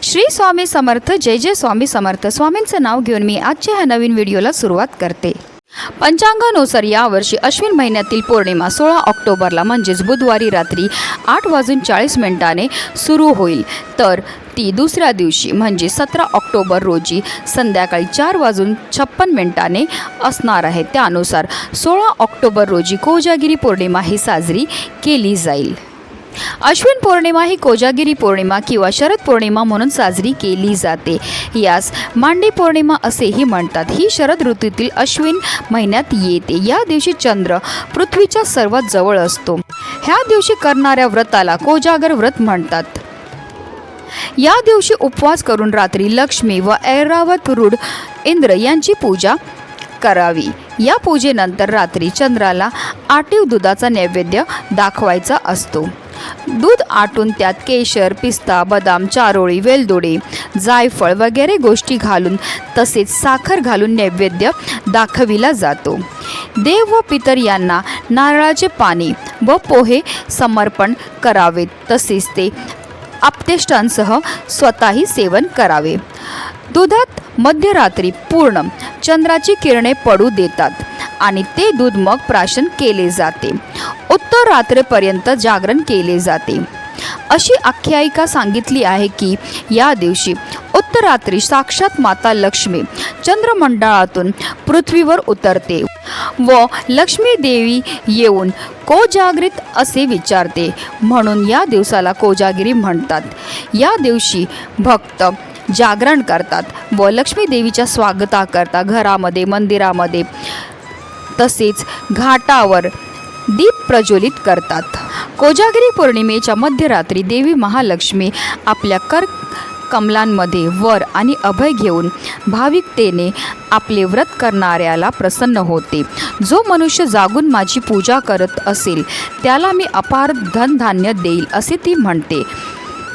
श्री स्वामी समर्थ. जय जय स्वामी समर्थ. स्वामींचं नाव घेऊन मी आजच्या ह्या नवीन व्हिडिओला सुरुवात करते. पंचांगानुसार यावर्षी अश्विन महिन्यातील पौर्णिमा 16 ऑक्टोबरला म्हणजेच बुधवारी रात्री 8:40 सुरू होईल, तर ती दुसऱ्या दिवशी म्हणजे 17 ऑक्टोबर रोजी संध्याकाळी 4:56 असणार आहे. त्यानुसार 16 ऑक्टोबर रोजी कोजागिरी पौर्णिमा ही साजरी केली जाईल. अश्विन पौर्णिमा ही कोजागिरी पौर्णिमा किंवा शरद पौर्णिमा म्हणून साजरी केली जाते. यास मांडी पौर्णिमा असेही म्हणतात. ही शरद ऋतूतील अश्विन महिन्यात येते. या दिवशी चंद्र पृथ्वीच्या सर्वात जवळ असतो. ह्या दिवशी करणाऱ्या व्रताला कोजागर व्रत म्हणतात. या दिवशी उपवास करून रात्री लक्ष्मी व ऐरावत रूढ इंद्र यांची पूजा करावी. या पूजेनंतर रात्री चंद्राला आटीव दुधाचा नैवेद्य दाखवायचा असतो. दूध आटून त्यात केशर, पिस्ता, बदाम, चारोळी, वेलदोडे, जायफळ वगैरे गोष्टी घालून तसेच साखर घालून नैवेद्य दाखविला जातो. देव व पितर यांना नारळाचे पाणी व पोहे समर्पण करावे. तसेच ते आप्तेष्टांसह स्वतःही सेवन करावे. दुधात मध्यरात्री पूर्ण चंद्राची किरणे पडू देतात आणि ते दूध मग प्राशन केले जाते. उत्तर रात्रीपर्यंत जागरण केले जाते. अशी आख्यायिका सांगितली आहे की या दिवशी उत्तरात्री साक्षात माता लक्ष्मी चंद्रमंडळातून पृथ्वीवर उतरते व लक्ष्मी देवी येऊन कोजागरीत असे विचारते, म्हणून या दिवसाला कोजागिरी म्हणतात. या दिवशी भक्त जागरण करतात व लक्ष्मी देवीच्या स्वागताकरता घरामध्ये, मंदिरामध्ये तसेच घाटावर दीप प्रज्वलित करतात. कोजागिरी पौर्णिमेच्या मध्यरात्री देवी महालक्ष्मी आपल्या कर कमलांमध्ये वर आणि अभय घेऊन भाविकतेने आपले व्रत करणाऱ्याला प्रसन्न होते. जो मनुष्य जागून माझी पूजा करत असेल त्याला मी अपार धनधान्य देईल असे ती म्हणते.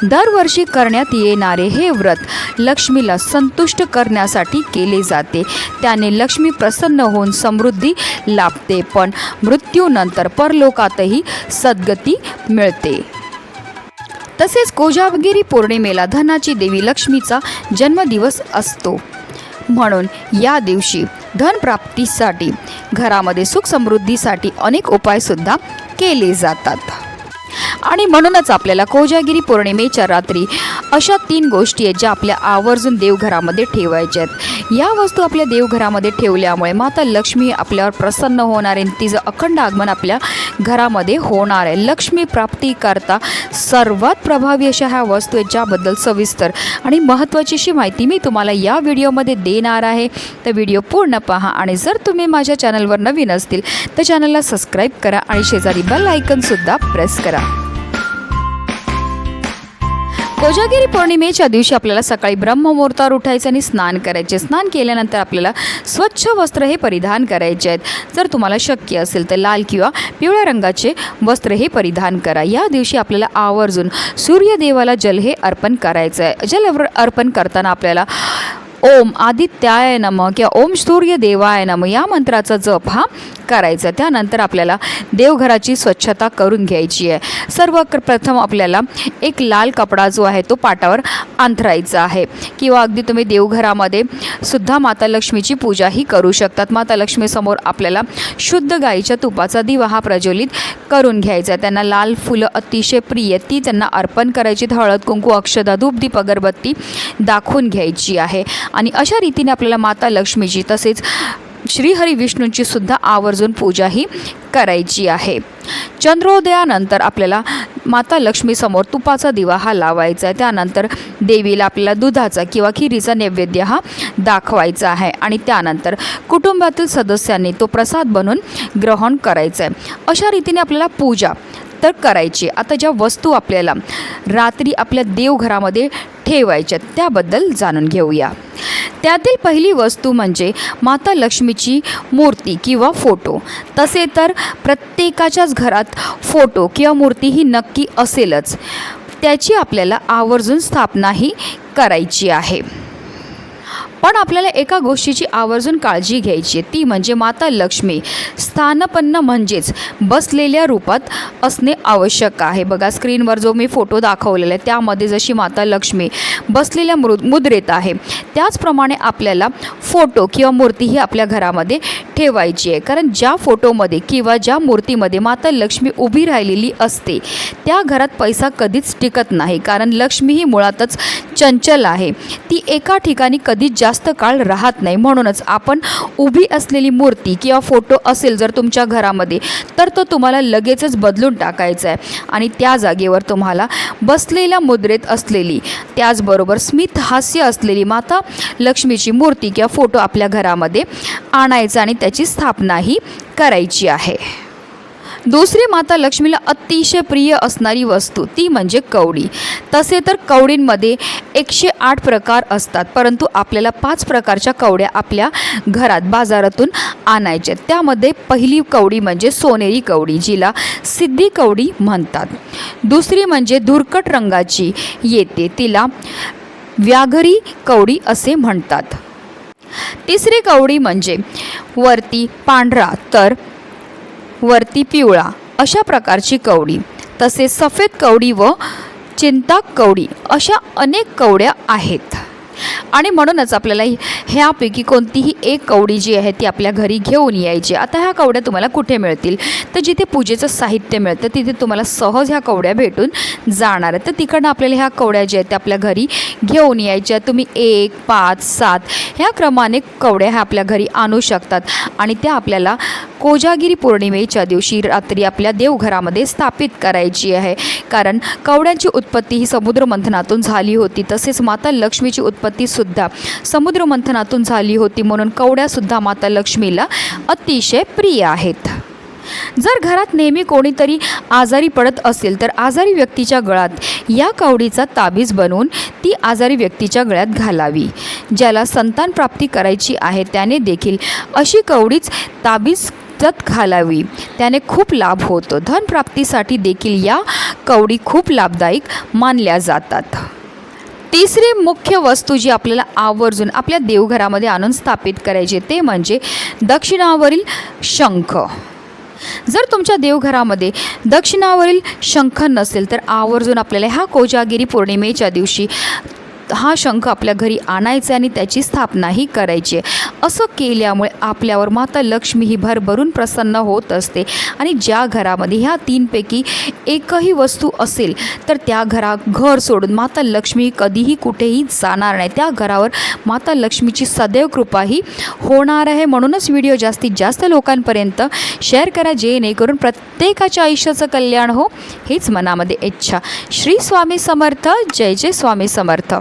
दरवर्षी करण्यात येणारे हे व्रत लक्ष्मीला संतुष्ट करण्यासाठी केले जाते. त्याने लक्ष्मी प्रसन्न होऊन समृद्धी लाभते, पण मृत्यूनंतर परलोकातही सद्गती मिळते. तसेच कोजागिरी पौर्णिमेला धनाची देवी लक्ष्मीचा जन्मदिवस असतो, म्हणून या दिवशी धनप्राप्तीसाठी घरामध्ये सुख समृद्धीसाठी अनेक उपायसुद्धा केले जातात. आणि म्हणूनच आपल्याला कोजागिरी पौर्णिमेच्या रात्री अशा 3 गोष्टी आहेत ज्या आपल्या आवर्जून देवघरामध्ये ठेवायच्या आहेत. या वस्तू आपल्या देवघरामध्ये ठेवल्यामुळे माता लक्ष्मी आपल्यावर प्रसन्न होणार आहे. तिचं अखंड आगमन आपल्या घरामध्ये होणार आहे. लक्ष्मी प्राप्तीकरता सर्वात प्रभावी अशा ह्या वस्तू आहेत, ज्याबद्दल सविस्तर आणि महत्त्वाची अशी माहिती मी तुम्हाला या व्हिडिओमध्ये देणार आहे. तर व्हिडिओ पूर्ण पहा आणि जर तुम्ही माझ्या चॅनलवर नवीन असतील तर चॅनलला सबस्क्राईब करा आणि शेजारी बेल आयकॉनसुद्धा प्रेस करा. कोजागिरी पौर्णिमेच्या दिवशी आपल्याला सकाळी ब्रह्ममुहूर्तावर उठायचे आणि स्नान करायचे. स्नान केल्यानंतर आपल्याला स्वच्छ वस्त्र हे परिधान करायचे आहेत. जर तुम्हाला शक्य असेल तर लाल किंवा पिवळ्या रंगाचे वस्त्र हे परिधान करा. या दिवशी आपल्याला आवर्जून सूर्यदेवाला जल हे अर्पण करायचं आहे. जल अर्पण करताना आपल्याला ओम आदित्याय नमः किंवा ओम सूर्यदेवाय नमः या मंत्राचा जप हा करायचा. त्यानंतर आपल्याला देवघराची स्वच्छता करून घ्यायची आहे. सर्वप्रथम आपल्याला एक लाल कपडा जो आहे तो पाटावर अंथरायचा आहे, किंवा अगदी तुम्ही देवघरामध्ये सुद्धा माता लक्ष्मीची पूजाही करू शकतात. माता लक्ष्मीसमोर आपल्याला शुद्ध गाईच्या तुपाचा दिवा हा प्रज्वलित करून घ्यायचा. त्यांना लाल फुलं अतिशय प्रिय ती त्यांना अर्पण करायची. हळद, कुंकू, अक्षदा, धूप, दीप, अगरबत्ती दाखवून घ्यायची आहे. आणि अशा रीतीने आपल्याला माता लक्ष्मीची तसेच श्रीहरी विष्णूंची सुद्धा आवर्जून पूजा ही करायची आहे. चंद्रोदयानंतर आपल्याला माता लक्ष्मीसमोर तुपाचा दिवा हा लावायचा आहे. त्यानंतर देवीला आपल्याला दुधाचा किंवा खिरीचा नैवेद्य हा दाखवायचा आहे आणि त्यानंतर कुटुंबातील सदस्यांनी तो प्रसाद बनवून ग्रहण करायचा आहे. अशा रीतीने आपल्याला पूजा तर करायची. आता ज्या वस्तू आपल्याला रात्री आपल्या देवघरामध्ये ठेवायच्या त्याबद्दल जाणून घेऊया. त्यातील पहिली वस्तू म्हणजे माता लक्ष्मीची मूर्ती किंवा फोटो. तसे तर प्रत्येकाच्याच घरात फोटो किंवा मूर्ती ही नक्की असेलच. त्याची आपल्याला आवर्जून स्थापनाही करायची आहे. पण आपल्याला एका गोष्टीची आवर्जून काळजी घ्यायची आहे, ती म्हणजे माता लक्ष्मी स्थानपन्न म्हणजेच बसलेल्या रूपात असणे आवश्यक आहे. बघा स्क्रीनवर जो मी फोटो दाखवलेला आहे त्यामध्ये जशी माता लक्ष्मी बसलेल्या मुद्रेत आहे त्याचप्रमाणे आपल्याला फोटो किंवा मूर्ती ही आपल्या घरामध्ये ठेवायची आहे. कारण ज्या फोटोमध्ये किंवा ज्या मूर्तीमध्ये माता लक्ष्मी उभी राहिलेली असते त्या घरात पैसा कधीच टिकत नाही. कारण लक्ष्मी ही मुळातच चंचल आहे, ती एका ठिकाणी कधीच जास्त काळ राहत नाही. म्हणूनच आपण उभी असलेली मूर्ती किंवा फोटो असेल जर तुमच्या घरामध्ये तर तो तुम्हाला लगेचच बदलून टाकायचा आहे आणि त्या जागेवर तुम्हाला बसलेल्या मुद्रेत असलेली त्याचबरोबर स्मित हास्य असलेली माता लक्ष्मीची मूर्ती किंवा फोटो आपल्या घरामध्ये आणायचा आणि त्याची स्थापनाही करायची आहे. दुसरी माता लक्ष्मीला अतिशय प्रिय असणारी वस्तू ती म्हणजे कवडी. तसे तर कवडींमध्ये 108 प्रकार असतात, परंतु आपल्याला 5 प्रकारच्या कवड्या आपल्या घरात बाजारातून आणायच्या. त्यामध्ये पहिली कवडी म्हणजे सोनेरी कवडी, जिला सिद्धी कवडी म्हणतात. दुसरी म्हणजे धुरकट रंगाची येते, तिला व्याघ्री कवडी असे म्हणतात. तिसरी कवडी म्हणजे वरती पांढरा तर वरती पिवळा अशा प्रकारची कवडी. तसेच सफेद कवडी व चिंताक कवडी अशा अनेक कवड्या आहेत आणि म्हणूनच आपल्याला ह्यापैकी कोणतीही एक कवडी जी आहे ती आपल्या घरी घेऊन यायची. आता ह्या कवड्या तुम्हाला कुठे मिळतील तर जिथे पूजेचं साहित्य मिळतं तिथे तुम्हाला सहज ह्या कवड्या भेटून जाणार आहेत. तर तिकडनं आपल्याला ह्या कवड्या ज्या आहेत त्या आपल्या घरी घेऊन यायच्या. तुम्ही 1, 5, 7 ह्या क्रमाने कवड्या ह्या आपल्या घरी आणू शकतात आणि त्या आपल्याला कोजागिरी पौर्णिमेच्या दिवशी रात्री आपल्या देवघरामध्ये स्थापित करायची आहे. कारण कवड्यांची उत्पत्ती ही समुद्रमंथनातून झाली होती. तसेच माता लक्ष्मीची उत्पत्तीसुद्धा समुद्रमंथनातून झाली होती. म्हणून कवड्यासुद्धा माता लक्ष्मीला अतिशय प्रिय आहेत. जर घरात नेहमी कोणीतरी आजारी पडत असेल तर आजारी व्यक्तीच्या गळ्यात या कवडीचा ताबीज बनवून ती आजारी व्यक्तीच्या गळ्यात घालावी. ज्याला संतान प्राप्ती करायची आहे त्याने देखील अशी कवडीच ताबीज घालावी, त्याने खूप लाभ होतो. धनप्राप्तीसाठी देखील या कवडी खूप लाभदायक मानल्या जातात. तिसरी मुख्य वस्तू जी आपल्याला आवर्जून आपल्या देवघरामध्ये आणून स्थापित करायची ते म्हणजे दक्षिणावरील शंख. जर तुमच्या देवघरामध्ये दक्षिणावरील शंख नसेल तर आवर्जून आपल्याला ह्या कोजागिरी पौर्णिमेच्या दिवशी हा शंख आपल्या घरी आणायचा आणि त्याची स्थापनाही करायची. असं केल्यामुळे आपल्यावर माता लक्ष्मी ही भरभरून प्रसन्न होत असते आणि ज्या घरामध्ये ह्या 3पैकी एकही वस्तू असेल तर त्या घर सोडून माता लक्ष्मी कधीही कुठेही जाणार नाही. त्या घरावर माता लक्ष्मीची सदैव कृपाही होणार आहे. म्हणूनच व्हिडिओ जास्तीत जास्त लोकांपर्यंत शेअर करा जेणेकरून प्रत्येकाच्या आयुष्याचं कल्याण हो हीच मनामध्ये इच्छा. श्री स्वामी समर्थ. जय जय स्वामी समर्थ.